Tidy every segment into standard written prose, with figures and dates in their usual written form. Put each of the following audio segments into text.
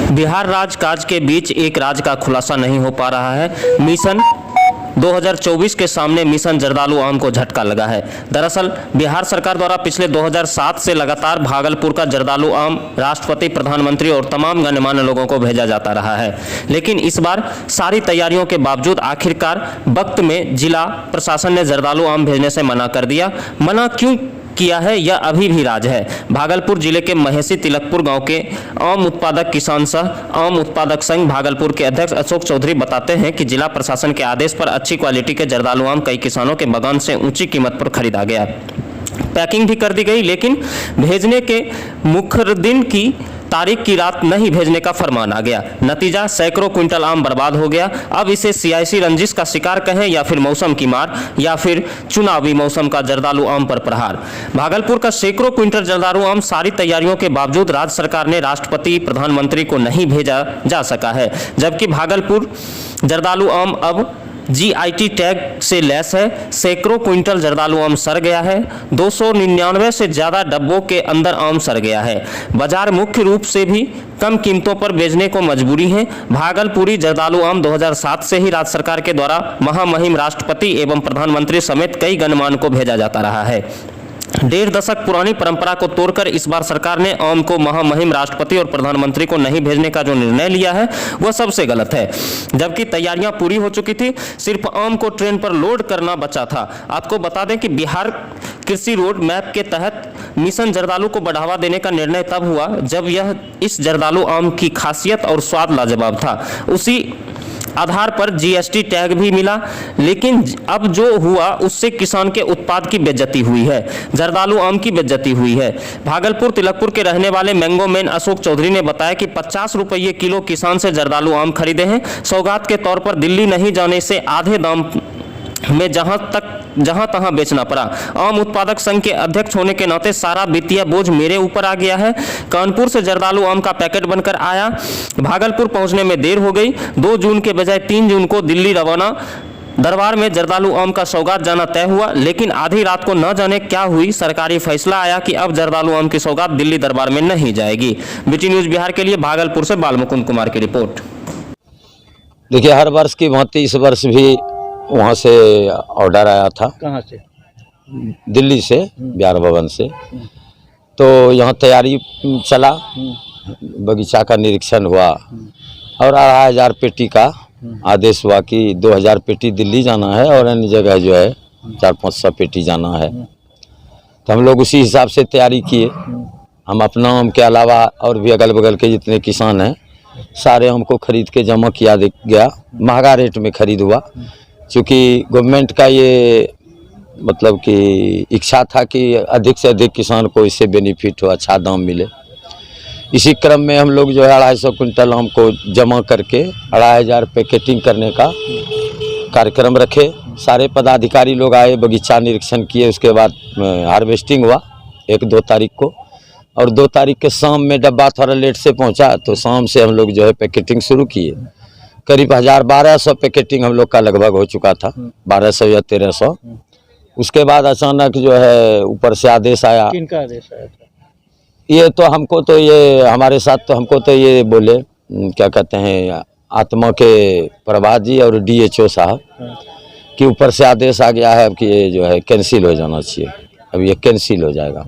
बिहार राजकाज के बीच एक राज का खुलासा नहीं हो पा रहा है। मिशन 2024 के सामने मिशन जर्दालू आम को झटका लगा है। दरअसल बिहार सरकार द्वारा पिछले 2007 से लगातार भागलपुर का जर्दालू आम राष्ट्रपति, प्रधानमंत्री और तमाम गणमान्य लोगों को भेजा जाता रहा है, लेकिन इस बार सारी तैयारियों के बावजूद आखिरकार वक्त में जिला प्रशासन ने जर्दालू आम भेजने से मना कर दिया। मना क्यों किया है यह अभी भी राज है। भागलपुर जिले के महेशी तिलकपुर गांव के आम उत्पादक किसान सह आम उत्पादक संघ भागलपुर के अध्यक्ष अशोक चौधरी बताते हैं कि जिला प्रशासन के आदेश पर अच्छी क्वालिटी के जर्दालू आम कई किसानों के बागान से ऊंची कीमत पर खरीदा गया। पैकिंग भी कर दी गई, लेकिन भेजने के मुखर दिन की तारीख की रात नहीं भेजने का फरमान आ गया। नतीजा सैकड़ों क्विंटल आम बर्बाद हो गया। अब इसे सियासी रंजिश का शिकार कहें या फिर मौसम की मार या फिर चुनावी मौसम का जर्दालू आम पर प्रहार। भागलपुर का सैकड़ों क्विंटल जर्दालू आम सारी तैयारियों के बावजूद राज्य सरकार ने राष्ट्रपति, प्रधानमंत्री को नहीं भेजा जा सका है, जबकि भागलपुर जर्दालू आम अब GIT टैग से लैस है। सैकड़ों क्विंटल जर्दालू आम सड़ गया है। 299 से ज़्यादा डब्बों के अंदर आम सड़ गया है। बाजार मुख्य रूप से भी कम कीमतों पर बेचने को मजबूरी है। भागलपुरी जर्दालू आम 2007 से ही राज्य सरकार के द्वारा महामहिम राष्ट्रपति एवं प्रधानमंत्री समेत कई गणमान्य को भेजा जाता रहा है। 1.5 दशक पुरानी परंपरा को तोड़कर इस बार सरकार ने आम को महामहिम राष्ट्रपति और प्रधानमंत्री को नहीं भेजने का जो निर्णय लिया है वह सबसे गलत है, जबकि तैयारियां पूरी हो चुकी थी। सिर्फ आम को ट्रेन पर लोड करना बचा था। आपको बता दें कि बिहार कृषि रोड मैप के तहत मिशन जर्दालू को बढ़ावा देने का निर्णय तब हुआ जब इस जर्दालू आम की खासियत और स्वाद लाजवाब था। उसी आधार पर GST टैग भी मिला, लेकिन अब जो हुआ उससे किसान के उत्पाद की बेइज्जती हुई है, जर्दालू आम की बेइज्जती हुई है। भागलपुर तिलकपुर के रहने वाले मैंगो मैन अशोक चौधरी ने बताया कि 50 रुपये किलो किसान से जर्दालू आम खरीदे हैं। सौगात के तौर पर दिल्ली नहीं जाने से आधे दाम में जहां तहां बेचना पड़ा। आम उत्पादक संघ के अध्यक्ष होने के नाते सारा वित्तीय बोझ मेरे ऊपर आ गया है। कानपुर से जर्दालू आम का पैकेट बनकर आया, भागलपुर पहुंचने में देर हो गई। 2 जून के बजाय 3 जून को दिल्ली रवाना। दरबार में जर्दालू आम का सौगात जाना तय हुआ, लेकिन आधी रात को न जाने क्या हुई सरकारी फैसला आया कि अब जर्दालू आम की सौगात दिल्ली दरबार में नहीं जाएगी। BT न्यूज बिहार के लिए भागलपुर से बालमुकुंद कुमार की रिपोर्ट। देखिए, हर वर्ष की भांति इस वर्ष भी वहाँ से ऑर्डर आया था। कहाँ से? दिल्ली से, बिहार भवन से। तो यहाँ तैयारी चला, बगीचा का निरीक्षण हुआ और 2500 पेटी का आदेश हुआ कि 2000 पेटी दिल्ली जाना है और अन्य जगह जो है 400-500 पेटी जाना है। तो हम लोग उसी हिसाब से तैयारी किए। हम अपना आम के अलावा और भी अगल बगल के जितने किसान हैं सारे आम को खरीद के जमा किया गया। महंगा रेट में खरीद हुआ, क्योंकि गवर्नमेंट का ये मतलब कि इच्छा था कि अधिक से अधिक किसान को इससे बेनिफिट हो, अच्छा दाम मिले। इसी क्रम में हम लोग जो है 250 क्विंटल आम को जमा करके 2500 पैकेटिंग करने का कार्यक्रम रखे। सारे पदाधिकारी लोग आए, बगीचा निरीक्षण किए। उसके बाद हार्वेस्टिंग हुआ 1-2 तारीख को, और 2 तारीख के शाम में डब्बा थोड़ा लेट से पहुंचा, तो शाम से हम लोग जो है पैकेटिंग शुरू किए। करीब 1200 पैकेटिंग हम लोग का लगभग हो चुका था, 1200 या 1300। उसके बाद अचानक जो है ऊपर से आदेश आया। किनका आदेश आया था? ये तो हमको तो ये हमारे साथ तो हमको तो ये बोले, क्या कहते हैं, आत्मा के प्रभात जी और DHO साहब कि ऊपर से आदेश आ गया है कि ये जो है कैंसिल हो जाना चाहिए। अब ये कैंसिल हो जाएगा।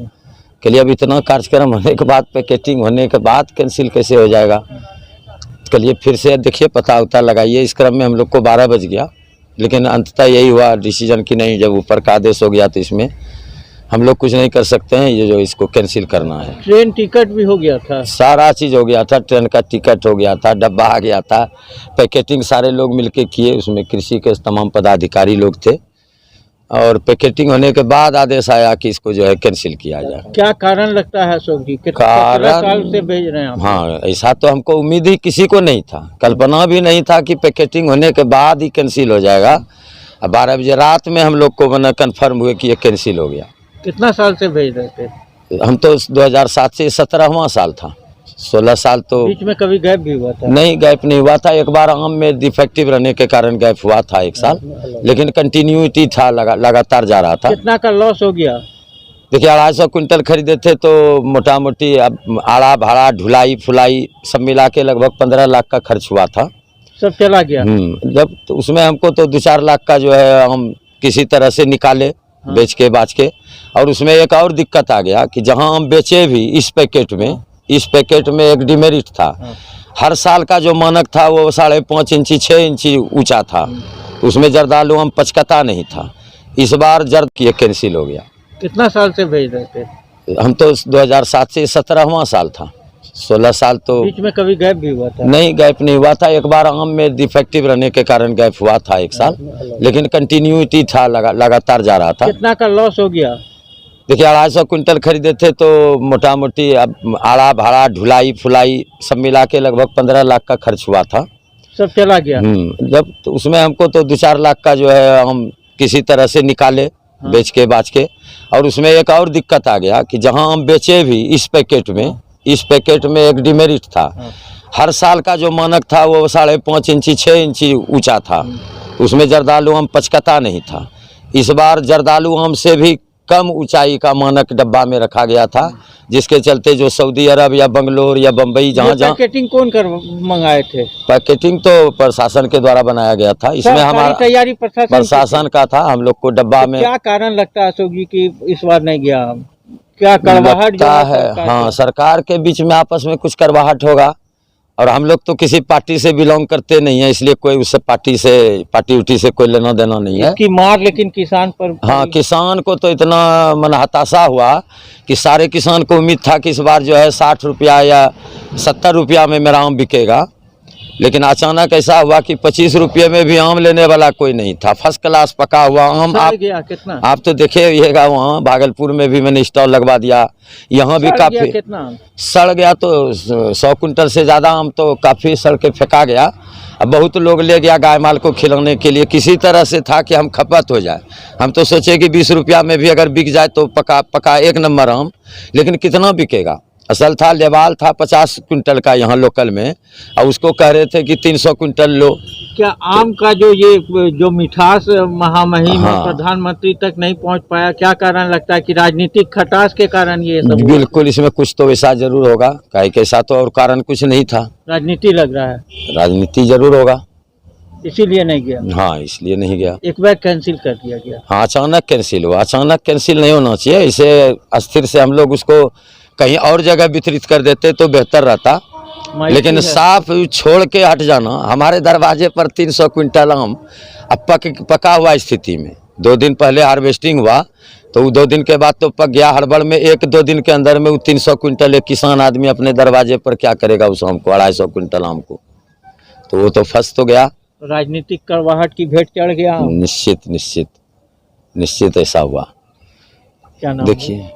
चलिए, अब इतना कार्यक्रम होने के बाद, पैकेटिंग होने के बाद कैंसिल कैसे हो जाएगा? चलिए फिर से देखिए, पता उता लगाइए। इस क्रम में हम लोग को 12 बज गया, लेकिन अंततः यही हुआ डिसीजन कि नहीं, जब ऊपर का आदेश हो गया तो इसमें हम लोग कुछ नहीं कर सकते हैं, ये जो इसको कैंसिल करना है। ट्रेन टिकट भी हो गया था, सारा चीज़ हो गया था। ट्रेन का टिकट हो गया था, डब्बा आ गया था, पैकेटिंग सारे लोग मिलके किए। उसमें कृषि के तमाम पदाधिकारी लोग थे, और पैकेटिंग होने के बाद आदेश आया कि इसको जो है कैंसिल किया जाए। क्या कारण लगता है अशोक जी? कारण साल से भेज रहे हैं आप? हाँ, ऐसा तो हमको उम्मीद ही किसी को नहीं था, कल्पना भी नहीं था कि पैकेटिंग होने के बाद ही कैंसिल हो जाएगा। 12 बजे रात में हम लोग को बना कन्फर्म हुए कि ये कैंसिल हो गया। कितना साल से भेज रहे थे? हम तो 2007 से 17वां साल था। 16 साल तो बीच में कभी गैप भी हुआ था? नहीं, गैप नहीं हुआ था। एक बार आम में डिफेक्टिव रहने के कारण गैप हुआ था 1 साल, लेकिन कंटिन्यूटी था, लगातार जा रहा था। कितना का लॉस हो गया? देखिए 250 क्विंटल खरीदे थे तो मोटा मोटी अब आड़ा भाड़ा ढुलाई फुलाई सब मिला के लगभग 15 लाख का खर्च हुआ था। सब चला गया। जब तो उसमें हमको तो 2-4 लाख का जो है हम किसी तरह से निकाले, बेच के बाच के। और उसमें एक और दिक्कत आ गया कि जहां हम बेचे भी इस पैकेट में एक डिमेरिट था। हर साल का जो मानक था वो 5.5 इंची 6 इंची ऊंचा था, उसमें जर्दालू आम पचकता नहीं था। इस बार जर्द किए कैंसिल हो गया। कितना साल से भेज रहे थे? हम तो 2007 से 17वां साल था, 16 साल तो बीच में कभी गैप भी हुआ था? नहीं, गैप नहीं हुआ था। एक बार आम में डिफेक्टिव रहने के कारण गैप हुआ था 1 साल, लेकिन कंटिन्यूटी था, लगातार जा रहा था। कितना का लॉस हो गया? देखिए 250 क्विंटल खरीदे थे तो मोटा मोटी अब आड़ा भाड़ा ढुलाई फुलाई सब मिला के लगभग 15 लाख का खर्च हुआ था। सब चला गया। जब तो उसमें हमको तो 2-4 लाख का जो है हम किसी तरह से निकाले, बेच के बाच के। और उसमें एक और दिक्कत आ गया कि जहां हम बेचे भी इस पैकेट में एक डिमेरिट था। हर साल का जो मानक था वो 5.5 इंची 6 इंची ऊंचा था, उसमें जर्दालू आम पचकता नहीं था। इस बार जर्दालू आम से भी कम ऊंचाई का मानक डब्बा में रखा गया था, जिसके चलते जो सऊदी अरब या बंगलोर या बम्बई जहाँ पैकेटिंग कौन कर मंगाए थे? पैकेटिंग तो प्रशासन के द्वारा बनाया गया था। इसमें हमारा तैयारी प्रशासन का था। हम लोग को डब्बा में क्या कारण लगता है अशोक जी की इस बार नहीं गया? क्या कड़वाहट लगता है? हाँ, सरकार के बीच में आपस में कुछ कड़वाहट होगा। और हम लोग तो किसी पार्टी से बिलोंग करते नहीं है, इसलिए कोई उससे पार्टी उठी से कोई लेना देना नहीं है। इसकी मार लेकिन किसान पर। हाँ, किसान को तो इतना मन हताशा हुआ कि सारे किसान को उम्मीद था कि इस बार जो है 60 रुपया या 70 रुपया में मेरा आम बिकेगा, लेकिन अचानक ऐसा हुआ कि 25 रुपये में भी आम लेने वाला कोई नहीं था। फर्स्ट क्लास पका हुआ आम आप तो देखिएगा, वहाँ भागलपुर में भी मैंने स्टॉल लगवा दिया, यहाँ भी काफी सड़ गया। तो 100 क्विंटल से ज़्यादा आम तो काफ़ी सड़ के फेंका गया। अब बहुत लोग ले गया गाय माल को खिलाने के लिए, किसी तरह से था कि हम खपत हो जाए। हम तो सोचे कि 20 रुपया में भी अगर बिक जाए तो पका 1 नंबर आम, लेकिन कितना बिकेगा? असल था लेवाल था 50 क्विंटल का यहाँ लोकल में, और उसको कह रहे थे कि 300 क्विंटल लो। क्या आम का जो मिठास महामहिम प्रधानमंत्री तक नहीं पहुँच पाया? क्या कारण लगता है कि राजनीतिक खटास के कारण ये सब? बिल्कुल, इसमें कुछ तो वैसा जरूर होगा, काहे के ऐसा तो और कारण कुछ नहीं था। राजनीति लग रहा है। राजनीति जरूर होगा, इसीलिए नहीं गया। हाँ, इसलिए नहीं गया। एक बार कैंसिल कर दिया गया। हाँ, अचानक कैंसिल हुआ। अचानक कैंसिल नहीं होना चाहिए, इसे अस्थिर से हम लोग उसको कहीं और जगह वितरित कर देते तो बेहतर रहता, लेकिन साफ छोड़ के हट जाना। हमारे दरवाजे पर 300 क्विंटल आम अब पका हुआ स्थिति में, 2 दिन पहले हार्वेस्टिंग हुआ तो 2 दिन के बाद तो पक गया। हड़बड़ में 1-2 दिन के अंदर में वो 300 क्विंटल एक किसान आदमी अपने दरवाजे पर क्या करेगा उस आम को, 250 क्विंटल आम को, तो वो तो फंस तो गया। राजनीतिक कड़वाहट की भेंट चढ़ गया। निश्चित ऐसा हुआ। क्या नाम? देखिए,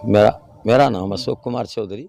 मेरा नाम अशोक कुमार चौधरी।